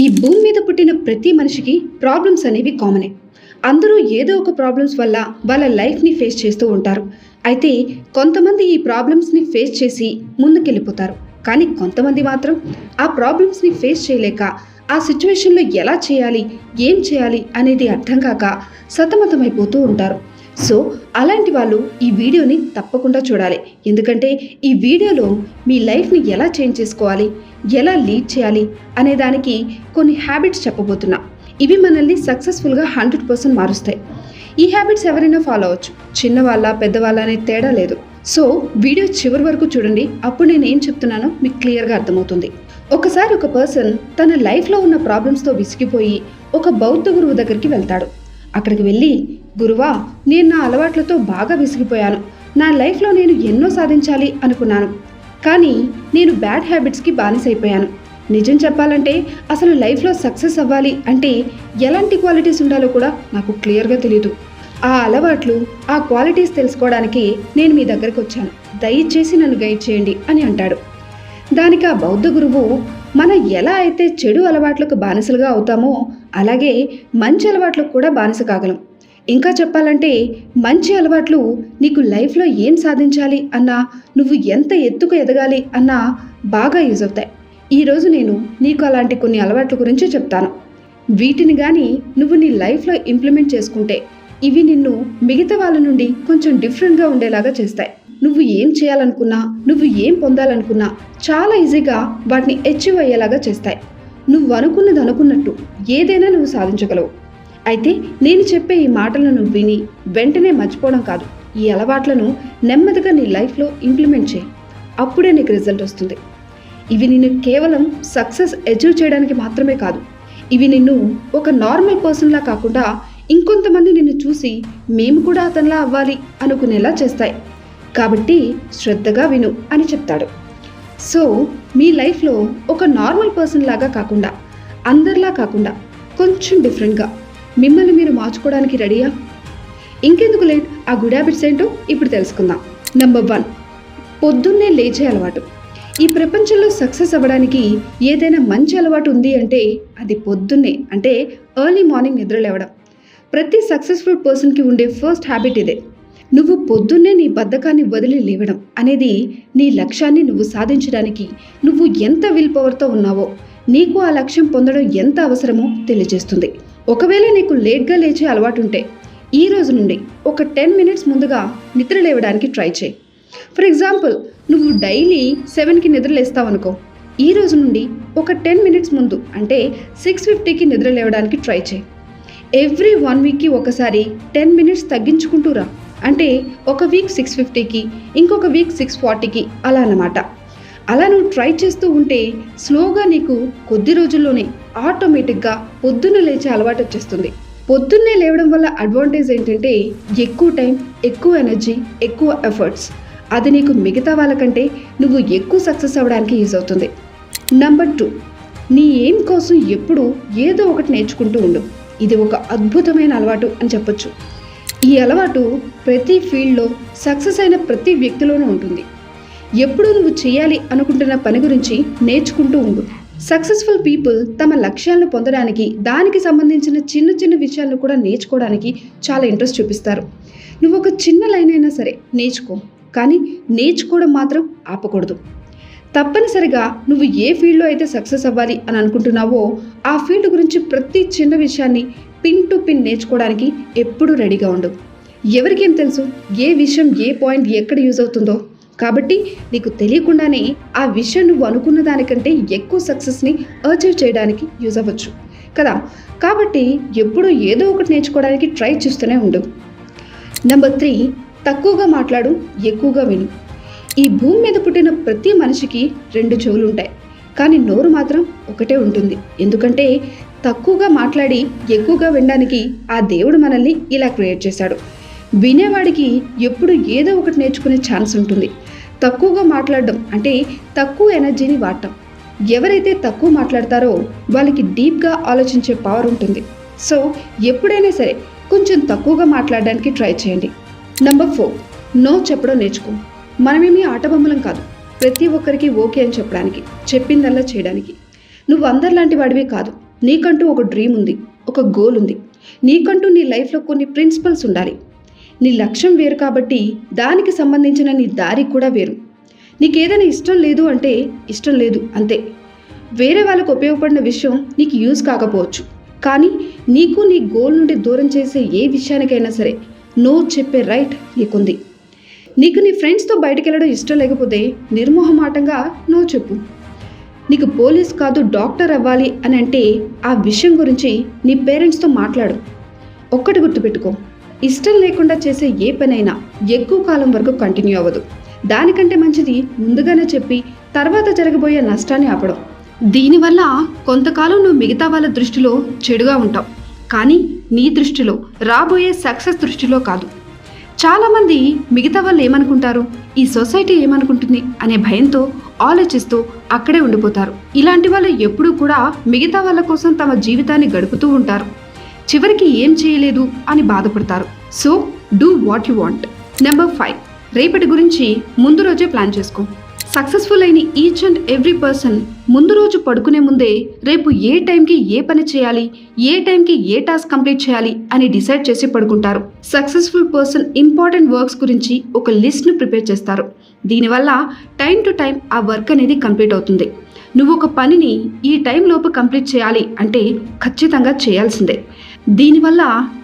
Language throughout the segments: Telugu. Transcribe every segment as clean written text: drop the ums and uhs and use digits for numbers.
ఈ భూమి మీద పుట్టిన ప్రతి మనిషికి ప్రాబ్లమ్స్ అనేవి కామనే. అందరూ ఏదో ఒక ప్రాబ్లమ్స్ వల్ల వాళ్ళ లైఫ్ని ఫేస్ చేస్తూ ఉంటారు. అయితే కొంతమంది ఈ ప్రాబ్లమ్స్ని ఫేస్ చేసి ముందుకెళ్ళిపోతారు. కానీ కొంతమంది మాత్రం ఆ ప్రాబ్లమ్స్ని ఫేస్ చేయలేక ఆ సిచ్యువేషన్లో ఎలా చేయాలి, ఏం చేయాలి అనేది అర్థం కాక సతమతమైపోతూ ఉంటారు. సో అలాంటి వాళ్ళు ఈ వీడియోని తప్పకుండా చూడాలి. ఎందుకంటే ఈ వీడియోలో మీ లైఫ్ని ఎలా చేంజ్ చేసుకోవాలి, ఎలా లీడ్ చేయాలి అనే దానికి కొన్ని హ్యాబిట్స్ చెప్పబోతున్నా. ఇవి మనల్ని సక్సెస్ఫుల్గా 100% మారుస్తాయి. ఈ హ్యాబిట్స్ ఎవరైనా ఫాలో అవ్వచ్చు, చిన్నవాళ్ళ పెద్దవాళ్ళ అనే తేడా లేదు. సో వీడియో చివరి వరకు చూడండి, అప్పుడు నేను ఏం చెప్తున్నానో మీకు క్లియర్గా అర్థమవుతుంది. ఒకసారి ఒక పర్సన్ తన లైఫ్లో ఉన్న ప్రాబ్లమ్స్తో విసిగిపోయి ఒక బౌద్ధ గురువు దగ్గరికి వెళ్తాడు. అక్కడికి వెళ్ళి, గురువా, నేను నా అలవాట్లతో బాగా విసిగిపోయాను. నా లైఫ్లో నేను ఎన్నో సాధించాలి అనుకున్నాను, కానీ నేను బ్యాడ్ హ్యాబిట్స్కి బానిసైపోయాను. నిజం చెప్పాలంటే అసలు లైఫ్లో సక్సెస్ అవ్వాలి అంటే ఎలాంటి క్వాలిటీస్ ఉండాలో కూడా నాకు క్లియర్గా తెలియదు. ఆ అలవాట్లు, ఆ క్వాలిటీస్ తెలుసుకోవడానికి నేను మీ దగ్గరికి వచ్చాను. దయచేసి నన్ను గైడ్ చేయండి అని అంటాడు. దానికి ఆ బౌద్ధ గురువు, మనం ఎలా అయితే చెడు అలవాట్లకు బానిసలుగా అవుతామో అలాగే మంచి అలవాట్లకు కూడా బానిస కాగలం. ఇంకా చెప్పాలంటే మంచి అలవాట్లు నీకు లైఫ్లో ఏం సాధించాలి అన్నా, నువ్వు ఎంత ఎత్తుకు ఎదగాలి అన్నా బాగా యూజ్ అవుతాయి. ఈరోజు నేను నీకు అలాంటి కొన్ని అలవాట్ల గురించి చెప్తాను. వీటిని కానీ నువ్వు నీ లైఫ్లో ఇంప్లిమెంట్ చేసుకుంటే ఇవి నిన్ను మిగతా వాళ్ళ నుండి కొంచెం డిఫరెంట్గా ఉండేలాగా చేస్తాయి. నువ్వు ఏం చేయాలనుకున్నా, నువ్వు ఏం పొందాలనుకున్నా చాలా ఈజీగా వాటిని అచీవ్ అయ్యేలాగా చేస్తాయి. నువ్వు అనుకున్నది అనుకున్నట్టు ఏదైనా నువ్వు సాధించగలవు. అయితే నేను చెప్పే ఈ మాటలను నువ్వు విని వెంటనే మర్చిపోవడం కాదు, ఈ అలవాట్లను నెమ్మదిగా నీ లైఫ్లో ఇంప్లిమెంట్ చేయి. అప్పుడే నీకు రిజల్ట్ వస్తుంది. ఇవి నిన్ను కేవలం సక్సెస్ అచీవ్ చేయడానికి మాత్రమే కాదు, ఇవి నిన్ను ఒక నార్మల్ పర్సన్లా కాకుండా ఇంకొంతమంది నిన్ను చూసి మేము కూడా అతనిలా అవ్వాలి అనుకునేలా చేస్తాయి. కాబట్టి శ్రద్ధగా విను అని చెప్తాడు. సో మీ లైఫ్లో ఒక నార్మల్ పర్సన్ లాగా కాకుండా, అందరిలా కాకుండా కొంచెం డిఫరెంట్గా మిమ్మల్ని మీరు మార్చుకోవడానికి రెడీయా? ఇంకెందుకు లేట్, ఆ గుడ్ హ్యాబిట్స్ ఏంటో ఇప్పుడు తెలుసుకుందాం. నెంబర్ 1, పొద్దున్నే లేచే అలవాటు. ఈ ప్రపంచంలో సక్సెస్ అవ్వడానికి ఏదైనా మంచి అలవాటు ఉంది అంటే అది పొద్దున్నే, అంటే ఎర్లీ మార్నింగ్ నిద్ర లేవడం. ప్రతి సక్సెస్ఫుల్ పర్సన్కి ఉండే ఫస్ట్ హ్యాబిట్ ఇదే. నువ్వు పొద్దున్నే నీ బద్ధకాన్ని వదిలి లేవడం అనేది నీ లక్ష్యాన్ని నువ్వు సాధించడానికి నువ్వు ఎంత విల్ పవర్తో ఉన్నావో, నీకు ఆ లక్ష్యం పొందడం ఎంత అవసరమో తెలియజేస్తుంది. ఒకవేళ నీకు లేట్గా లేచే అలవాటు ఉంటే ఈ రోజు నుండి ఒక 10 minutes ముందుగా నిద్ర లేవడానికి ట్రై చేయి. ఫర్ ఎగ్జాంపుల్, నువ్వు డైలీ 7కి నిద్ర లేస్తావు అనుకో, ఈ రోజు నుండి ఒక 10 minutes ముందు అంటే 6:50కి నిద్ర లేవడానికి ట్రై చేయి. ఎవ్రీ 1 weekకి ఒకసారి 10 minutes తగ్గించుకుంటూ రా. అంటే ఒక వీక్ 6:50కి, ఇంకొక వీక్ 6:40కి, అలా అన్నమాట. అలా నువ్వు ట్రై చేస్తూ ఉంటే స్లోగా నీకు కొద్ది రోజుల్లోనే ఆటోమేటిక్గా పొద్దున్న లేచే అలవాటు వచ్చేస్తుంది. పొద్దున్నే లేవడం వల్ల అడ్వాంటేజ్ ఏంటంటే ఎక్కువ టైం, ఎక్కువ ఎనర్జీ, ఎక్కువ ఎఫర్ట్స్. అది నీకు మిగతా వాళ్ళకంటే నువ్వు ఎక్కువ సక్సెస్ అవ్వడానికి యూజ్ అవుతుంది. నెంబర్ 2, నీ ఎయిమ్ కోసం ఎప్పుడూ ఏదో ఒకటి నేర్చుకుంటూ ఉండు. ఇది ఒక అద్భుతమైన అలవాటు అని చెప్పొచ్చు. ఈ అలవాటు ప్రతి ఫీల్డ్లో సక్సెస్ అయిన ప్రతి వ్యక్తిలోనూ ఉంటుంది. ఎప్పుడూ నువ్వు చేయాలి అనుకుంటున్న పని గురించి నేర్చుకుంటూ ఉండు. సక్సెస్ఫుల్ పీపుల్ తమ లక్ష్యాలను పొందడానికి దానికి సంబంధించిన చిన్న చిన్న విషయాలను కూడా నేర్చుకోవడానికి చాలా ఇంట్రెస్ట్ చూపిస్తారు. నువ్వు ఒక చిన్న లైన్ అయినా సరే నేర్చుకో, కానీ నేర్చుకోవడం మాత్రం ఆపకూడదు. తప్పనిసరిగా నువ్వు ఏ ఫీల్డ్లో అయితే సక్సెస్ అవ్వాలి అని అనుకుంటున్నావో ఆ ఫీల్డ్ గురించి ప్రతి చిన్న విషయాన్ని పిన్ టు పిన్ నేర్చుకోవడానికి ఎప్పుడూ రెడీగా ఉండు. ఎవరికేం తెలుసు ఏ విషయం, ఏ పాయింట్ ఎక్కడ యూజ్ అవుతుందో? కాబట్టి నీకు తెలియకుండానే ఆ విషయం నువ్వు అనుకున్న దానికంటే ఎక్కువ సక్సెస్ని అచీవ్ చేయడానికి యూజ్ అవ్వచ్చు కదా. కాబట్టి ఎప్పుడూ ఏదో ఒకటి నేర్చుకోవడానికి ట్రై చేస్తూనే ఉండు. నెంబర్ 3, తక్కువగా మాట్లాడు, ఎక్కువగా విను. ఈ భూమి మీద పుట్టిన ప్రతి మనిషికి 2 చెవులు ఉంటాయి, కానీ నోరు మాత్రం ఒకటే ఉంటుంది. ఎందుకంటే తక్కువగా మాట్లాడి ఎక్కువగా వినడానికి ఆ దేవుడు మనల్ని ఇలా క్రియేట్ చేశాడు. వినేవాడికి ఎప్పుడు ఏదో ఒకటి నేర్చుకునే ఛాన్స్ ఉంటుంది. తక్కువగా మాట్లాడడం అంటే తక్కువ ఎనర్జీని వాడటం. ఎవరైతే తక్కువ మాట్లాడతారో వాళ్ళకి డీప్గా ఆలోచించే పవర్ ఉంటుంది. సో ఎప్పుడైనా సరే కొంచెం తక్కువగా మాట్లాడడానికి ట్రై చేయండి. నెంబర్ 4, నో చెప్పడం నేర్చుకో. మనమేమీ ఆటబొమ్మలం కాదు, ప్రతి ఒక్కరికి ఓకే అని చెప్పడానికి, చెప్పిందల్లా చేయడానికి. నువ్వు అందరిలాంటి వాడివి కాదు. నీకంటూ ఒక డ్రీమ్ ఉంది, ఒక గోల్ ఉంది. నీకంటూ నీ లైఫ్లో కొన్ని ప్రిన్సిపల్స్ ఉండాలి. నీ లక్ష్యం వేరు కాబట్టి దానికి సంబంధించిన నీ దారి కూడా వేరు. నీకేదైనా ఇష్టం లేదు అంటే ఇష్టం లేదు అంతే. వేరే వాళ్ళకు ఉపయోగపడిన విషయం నీకు యూజ్ కాకపోవచ్చు, కానీ నీకు నీ గోల్ నుండి దూరం చేసే ఏ విషయానికైనా సరే నో చెప్పే రైట్ నీకుంది. నీకు నీ ఫ్రెండ్స్తో బయటికి వెళ్ళడం ఇష్టం లేకపోతే నిర్మోహమాటంగా నో చెప్పు. నీకు పోలీస్ కాదు డాక్టర్ అవ్వాలి అని అంటే ఆ విషయం గురించి నీ పేరెంట్స్తో మాట్లాడు. ఒక్కటి గుర్తుపెట్టుకో, ఇష్టం లేకుండా చేసే ఏ పనైనా ఎక్కువ కాలం వరకు కంటిన్యూ అవ్వదు. దానికంటే మంచిది ముందుగానే చెప్పి తర్వాత జరగబోయే నష్టాన్ని ఆపడం. దీనివల్ల కొంతకాలం నువ్వు మిగతా వాళ్ళ దృష్టిలో చెడుగా ఉంటావు, కానీ నీ దృష్టిలో, రాబోయే సక్సెస్ దృష్టిలో కాదు. చాలామంది మిగతా వాళ్ళు ఏమనుకుంటారు, ఈ సొసైటీ ఏమనుకుంటుంది అనే భయంతో ఆలోచిస్తూ అక్కడే ఉండిపోతారు. ఇలాంటి వాళ్ళు ఎప్పుడూ కూడా మిగతా వాళ్ళ కోసం తమ జీవితాన్ని గడుపుతూ ఉంటారు. చివరికి ఏం చేయలేదు అని బాధపడతారు. So do what you want. Number 5, రేపటి గురించి ముందు రోజే ప్లాన్ చేసుకో. సక్సెస్ఫుల్ అయిన ఈచ్ అండ్ ఎవ్రీ పర్సన్ ముందు రోజు పడుకునే ముందే రేపు ఏ టైంకి ఏ పని చేయాలి, ఏ టైంకి ఏ టాస్క్ కంప్లీట్ చేయాలి అని డిసైడ్ చేసి పడుకుంటారు. సక్సెస్ఫుల్ పర్సన్ ఇంపార్టెంట్ వర్క్స్ గురించి ఒక లిస్ట్ను ప్రిపేర్ చేస్తారు. దీనివల్ల టైం టు టైం ఆ వర్క్ అనేది కంప్లీట్ అవుతుంది. నువ్వు ఒక పనిని ఈ టైం లోపు కంప్లీట్ చేయాలి అంటే ఖచ్చితంగా చేయాల్సిందే. దీనివల్ల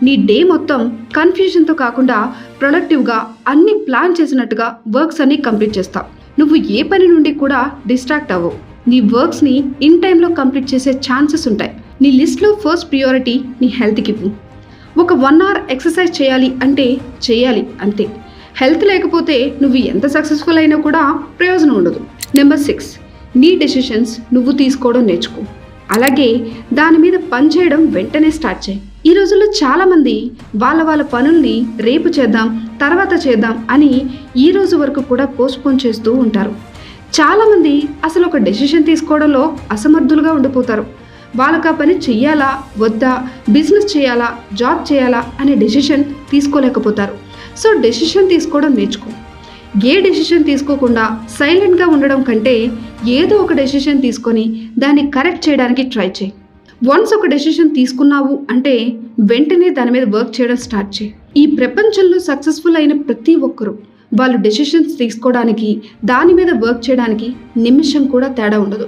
నీ డే మొత్తం కన్ఫ్యూజన్తో కాకుండా ప్రొడక్టివ్గా అన్ని ప్లాన్ చేసినట్టుగా వర్క్స్ అన్ని కంప్లీట్ చేస్తావు. నువ్వు ఏ పని నుండి కూడా డిస్ట్రాక్ట్ అవ్వవు. నీ వర్క్స్ని ఇన్ టైంలో కంప్లీట్ చేసే ఛాన్సెస్ ఉంటాయి. నీ లిస్ట్లో ఫస్ట్ ప్రియారిటీ నీ హెల్త్కి ఇవ్వు. ఒక 1 hour ఎక్సర్సైజ్ చేయాలి అంటే చేయాలి అంతే. హెల్త్ లేకపోతే నువ్వు ఎంత సక్సెస్ఫుల్ అయినా కూడా ప్రయోజనం ఉండదు. నెంబర్ 6, నీ డెసిషన్స్ నువ్వు తీసుకోవడం నేర్చుకో. అలాగే దాని మీద పని చేయడం వెంటనే స్టార్ట్ చేయి. ఈ రోజుల్లో చాలామంది వాళ్ళ పనుల్ని రేపు చేద్దాం, తర్వాత చేద్దాం అని ఈ రోజు వరకు కూడా పోస్ట్పోన్ చేస్తూ ఉంటారు. చాలామంది అసలు ఒక డెసిషన్ తీసుకోవడంలో అసమర్థులుగా ఉండిపోతారు. వాళ్ళకి ఆ పని చెయ్యాలా వద్దా, బిజినెస్ చేయాలా జాబ్ చేయాలా అనే డెసిషన్ తీసుకోలేకపోతారు. సో డెసిషన్ తీసుకోవడం నేర్చుకో. ఏ డెసిషన్ తీసుకోకుండా సైలెంట్గా ఉండడం కంటే ఏదో ఒక డెసిషన్ తీసుకొని దాన్ని కరెక్ట్ చేయడానికి ట్రై చేయి. వన్స్ ఒక డెసిషన్ తీసుకున్నావు అంటే వెంటనే దాని మీద వర్క్ చేయడం స్టార్ట్ చేయి. ఈ ప్రపంచంలో సక్సెస్ఫుల్ అయిన ప్రతి ఒక్కరూ వాళ్ళు డెసిషన్స్ తీసుకోవడానికి, దాని మీద వర్క్ చేయడానికి నిమిషం కూడా తేడా ఉండదు.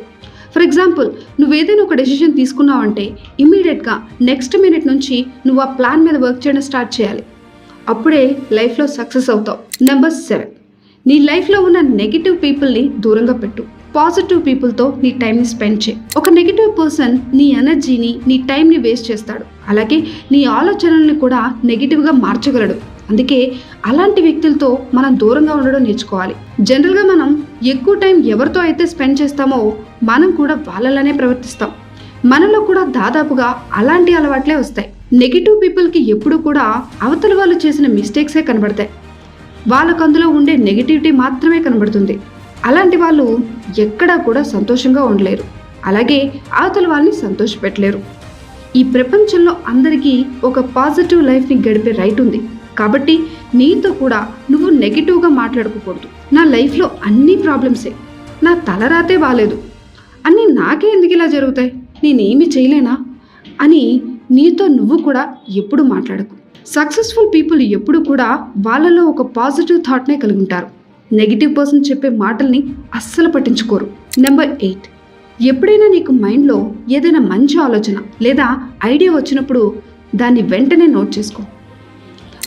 ఫర్ ఎగ్జాంపుల్, నువ్వు ఏదైనా ఒక డెసిషన్ తీసుకున్నావు అంటే ఇమీడియట్గా నెక్స్ట్ మినిట్ నుంచి నువ్వు ఆ ప్లాన్ మీద వర్క్ చేయడం స్టార్ట్ చేయాలి. అప్పుడే లైఫ్లో సక్సెస్ అవుతావు. నెంబర్ 7, నీ లైఫ్లో ఉన్న నెగిటివ్ పీపుల్ని దూరంగా పెట్టు. పాజిటివ్ పీపుల్తో నీ టైంని స్పెండ్ చేయి. ఒక నెగిటివ్ పర్సన్ నీ ఎనర్జీని, నీ టైంని వేస్ట్ చేస్తాడు. అలాగే నీ ఆలోచనల్ని కూడా నెగిటివ్గా మార్చగలడు. అందుకే అలాంటి వ్యక్తులతో మనం దూరంగా ఉండడం నేర్చుకోవాలి. జనరల్గా మనం ఎక్కువ టైం ఎవరితో అయితే స్పెండ్ చేస్తామో మనం కూడా వాళ్ళలానే ప్రవర్తిస్తాం. మనలో కూడా దాదాపుగా అలాంటి అలవాట్లే వస్తాయి. నెగిటివ్ పీపుల్కి ఎప్పుడు కూడా అవతల వాళ్ళు చేసిన మిస్టేక్సే కనబడతాయి. వాళ్ళకు అందులో ఉండే నెగిటివిటీ మాత్రమే కనబడుతుంది. అలాంటి వాళ్ళు ఎక్కడా కూడా సంతోషంగా ఉండలేరు. అలాగే అవతల వాళ్ళని సంతోషపెట్టలేరు. ఈ ప్రపంచంలో అందరికీ ఒక పాజిటివ్ లైఫ్ని గడిపే రైట్ ఉంది. కాబట్టి నీతో కూడా నువ్వు నెగిటివ్గా మాట్లాడుకోకూడదు. నా లైఫ్లో అన్ని ప్రాబ్లమ్సే, నా తలరాతే బాలేదు, అన్నీ నాకే ఎందుకు ఇలా జరుగుతాయి, నేనేమి చేయలేనా అని నీతో నువ్వు కూడా ఎప్పుడు మాట్లాడకు. సక్సెస్ఫుల్ పీపుల్ ఎప్పుడు కూడా వాళ్ళలో ఒక పాజిటివ్ థాట్నే కలిగి ఉంటారు. నెగిటివ్ పర్సన్ చెప్పే మాటల్ని అస్సలు పట్టించుకోరు. నెంబర్ 8, ఎప్పుడైనా నీకు మైండ్లో ఏదైనా మంచి ఆలోచన లేదా ఐడియా వచ్చినప్పుడు దాన్ని వెంటనే నోట్ చేసుకో.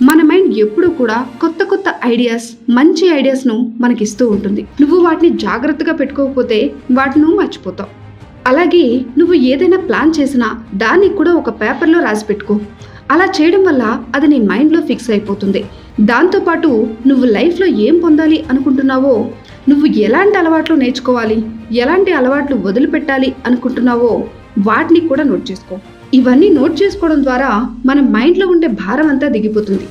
మన మైండ్ ఎప్పుడూ కూడా కొత్త కొత్త ఐడియాస్, మంచి ఐడియాస్ను మనకిస్తూ ఉంటుంది. నువ్వు వాటిని జాగ్రత్తగా పెట్టుకోకపోతే వాటిని నువ్వు మర్చిపోతావు. అలాగే నువ్వు ఏదైనా ప్లాన్ చేసినా దాన్ని కూడా ఒక పేపర్లో రాసి పెట్టుకో. అలా చేయడం వల్ల అది నీ మైండ్లో ఫిక్స్ అయిపోతుంది. దాంతోపాటు నువ్వు లైఫ్లో ఏం పొందాలి అనుకుంటున్నావో, నువ్వు ఎలాంటి అలవాట్లు నేర్చుకోవాలి, ఎలాంటి అలవాట్లు వదిలిపెట్టాలి అనుకుంటున్నావో వాటిని కూడా నోట్ చేసుకో. ఇవన్నీ నోట్ చేసుకోవడం ద్వారా మన మైండ్లో ఉండే భారం అంతా దిగిపోతుంది.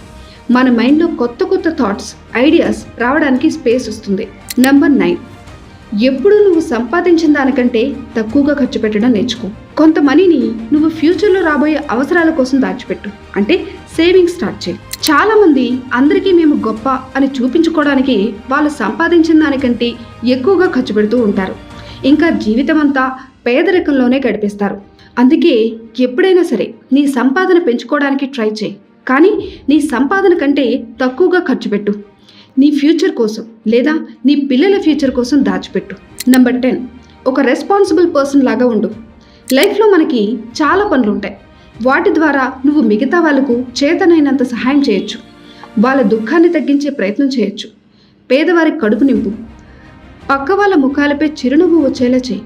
మన మైండ్లో కొత్త కొత్త థాట్స్, ఐడియాస్ రావడానికి స్పేస్ వస్తుంది. నెంబర్ 9, ఎప్పుడు నువ్వు సంపాదించిన దానికంటే తక్కువగా ఖర్చు పెట్టడం నేర్చుకో. కొంత మనీని నువ్వు ఫ్యూచర్లో రాబోయే అవసరాల కోసం దాచిపెట్టు, అంటే సేవింగ్ స్టార్ట్ చేయి. చాలామంది అందరికీ మేము గొప్ప అని చూపించుకోవడానికి వాళ్ళు సంపాదించిన దానికంటే ఎక్కువగా ఖర్చు పెడుతూ ఉంటారు. ఇంకా జీవితం అంతా పేదరికంలోనే గడిపేస్తారు. అందుకే ఎప్పుడైనా సరే నీ సంపాదన పెంచుకోవడానికి ట్రై చేయి, కానీ నీ సంపాదన కంటే తక్కువగా ఖర్చు పెట్టు. నీ ఫ్యూచర్ కోసం లేదా నీ పిల్లల ఫ్యూచర్ కోసం దాచిపెట్టు. నెంబర్ 10, ఒక రెస్పాన్సిబుల్ పర్సన్ లాగా ఉండు. లైఫ్లో మనకి చాలా పనులు ఉంటాయి. వాటి ద్వారా నువ్వు మిగతా వాళ్ళకు చేతనైనంత సహాయం చేయొచ్చు. వాళ్ళ దుఃఖాన్ని తగ్గించే ప్రయత్నం చేయొచ్చు. పేదవారి కడుపు నింపు. పక్క వాళ్ళ ముఖాలపై చిరునవ్వు వచ్చేలా చేయి.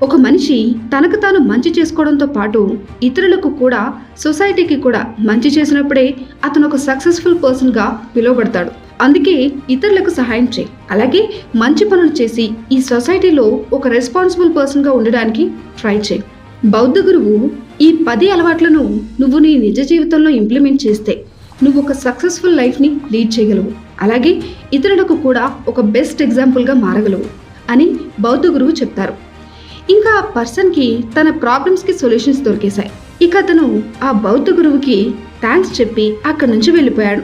ఒక మనిషి తనకు తాను మంచి చేసుకోవడంతో పాటు ఇతరులకు కూడా, సొసైటీకి కూడా మంచి చేసినప్పుడే అతను ఒక సక్సెస్ఫుల్ పర్సన్గా పిలువబడతాడు. అందుకే ఇతరులకు సహాయం చేయి. అలాగే మంచి పనులు చేసి ఈ సొసైటీలో ఒక రెస్పాన్సిబుల్ పర్సన్గా ఉండడానికి ట్రై చేయి. బౌద్ధ గురువు ఈ 10 అలవాట్లను నువ్వు నీ నిజ జీవితంలో ఇంప్లిమెంట్ చేస్తే నువ్వు ఒక సక్సెస్ఫుల్ లైఫ్ని లీడ్ చేయగలవు. అలాగే ఇతరులకు కూడా ఒక బెస్ట్ ఎగ్జాంపుల్గా మారగలవు అని బౌద్ధ గురువు చెప్తారు. ఇంకా ఆ పర్సన్కి తన ప్రాబ్లమ్స్కి సొల్యూషన్స్ దొరికేశాయి. ఇక అతను ఆ బౌద్ధ గురువుకి థ్యాంక్స్ చెప్పి అక్కడి నుంచి వెళ్ళిపోయాడు.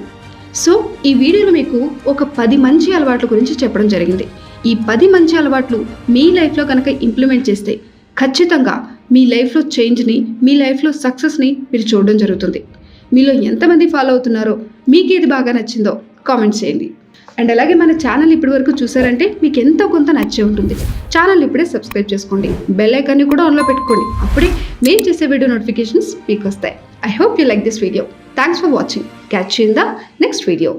సో ఈ వీడియోలో మీకు ఒక 10 మంచి అలవాట్ల గురించి చెప్పడం జరిగింది. ఈ 10 మంచి అలవాట్లు మీ లైఫ్లో కనుక ఇంప్లిమెంట్ చేస్తే ఖచ్చితంగా మీ లైఫ్లో చేంజ్ని, మీ లైఫ్లో సక్సెస్ని మీరు చూడడం జరుగుతుంది. మీలో ఎంతమంది ఫాలో అవుతున్నారో, మీకు ఏది బాగా నచ్చిందో కామెంట్ చేయండి. అండ్ అలాగే మన ఛానల్ ఇప్పటి వరకు చూసారంటే మీకు ఎంతో కొంత నచ్చే ఉంటుంది. ఛానల్ ఇప్పుడే సబ్స్క్రైబ్ చేసుకోండి, బెల్ ఐకాన్ని కూడా ఆన్లో పెట్టుకోండి. అప్పుడే మేము చేసే వీడియో నోటిఫికేషన్స్ మీకు వస్తాయి. I hope you like this video. Thanks for watching. Catch you in the next video.